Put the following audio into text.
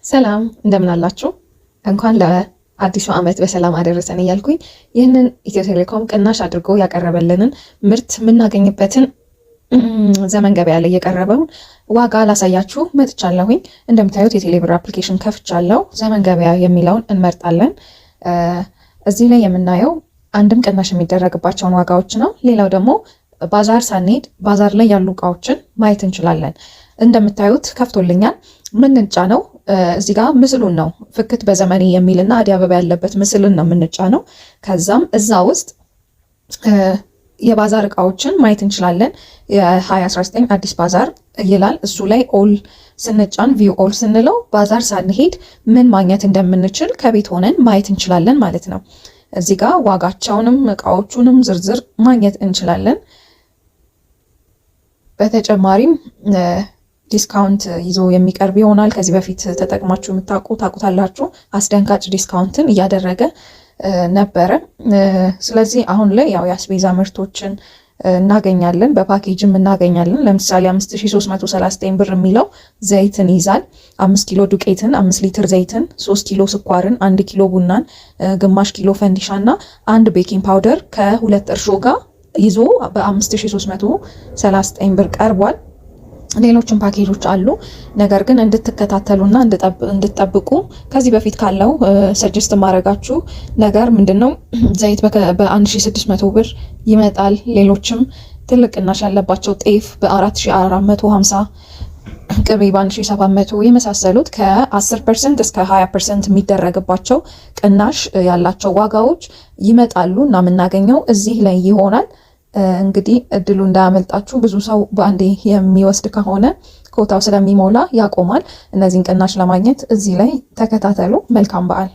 ሰላም እንደምን አላችሁ? እንኳን ለአዲሱ ዓመት በሰላም አደረሰን እያልኩኝ ይህንን ኢትዮ ቴሌኮም ቅናሽ አድርጎ ያቀረበልንን ምርት የምናገኝበትን ዘመን ገበያ ላይ የቀረበውን ዋጋ ላሳያችሁ መጥቻለሁኝ። እንደምታዩት የቴሌብር አፕሊኬሽን ከፍቻለሁ። ዘመን ገበያ የሚለውን እንመርጣለን። እዚህ ላይ የምናየው አንድም ቅናሽ የሚደረግባቸውን ዋጋዎች ነው። ሌላው ደግሞ ባዛር ሳንሄድ ባዛር ላይ ያሉ እቃዎችን ማየት እንችላለን። እንደምታዩት ከፍቶልኛል። ምንጫነው እዚህ ጋር ምስሉን ነው ፍክት በዘመኔ የሚልና አዲ አበባ ያለበት ምስልን ነው የምንጫነው። ከዛም እዛ ውስጥ የባዛር እቃዎችን ማየት እንችላለን። የ2019 አዲስ ባዛር ይላል። እሱ ላይ ኦል ስንጫን ቪው ኦል ስንለው ባዛር ሳንሄድ ምን ማግኘት እንደምንችል ከቤት ሆነን ማየት እንችላለን ማለት ነው። እዚህ ጋር ዋጋቸውንም እቃዎቹንም ዝርዝር ማግኘት እንችላለን። በተጨማሪም ዲስካውንት ይዞ የሚቀርብ ይሆናል። ከዚህ በፊት ተጠቅማችሁ ታውቁታላችሁ። አስደንጋጭ ዲስካውንትን እያደረገ ነበረ። ስለዚህ አሁን ላይ ያው የአስቤዛ ምርቶችን እናገኛለን፣ በፓኬጅም እናገኛለን። ለምሳሌ 5339 ብር የሚለው ዘይትን ይዛል። 5 ኪሎ ዱቄትን፣ 5 ሊትር ዘይትን፣ 3 ኪሎ ስኳርን፣ 1 ኪሎ ቡናን፣ ግማሽ ኪሎ ፈንዲሻ እና 1 ቤኪንግ ፓውደር ከ2 እርሾ ጋር ይዞ በ5339 ብር ቀርቧል። ሌሎችን ፓኬጆች አሉ። ነገር ግን እንድትከታተሉና እንድትጠብቁ ከዚህ በፊት ካለው ሰጀስት ማድረጋችሁ ነገር ምንድነው፣ ዘይት በ1600 ብር ይመጣል። ሌሎችም ትልቅ ቅናሽ ያለባቸው ጤፍ በ4450፣ ቅቤ በ1700 የመሳሰሉት ከ10% እስከ 20% የሚደረግባቸው ቅናሽ ያላቸው ዋጋዎች ይመጣሉ እና የምናገኘው እዚህ ላይ ይሆናል። እንግዲህ እድሉ እንዳያመልጣችሁ። ብዙ ሰው በአንዴ የሚወስድ ከሆነ ኮታው ስለሚሞላ ያቆማል። እነዚህን ቅናሽ ለማግኘት እዚህ ላይ ተከታተሉ። መልካም በዓል።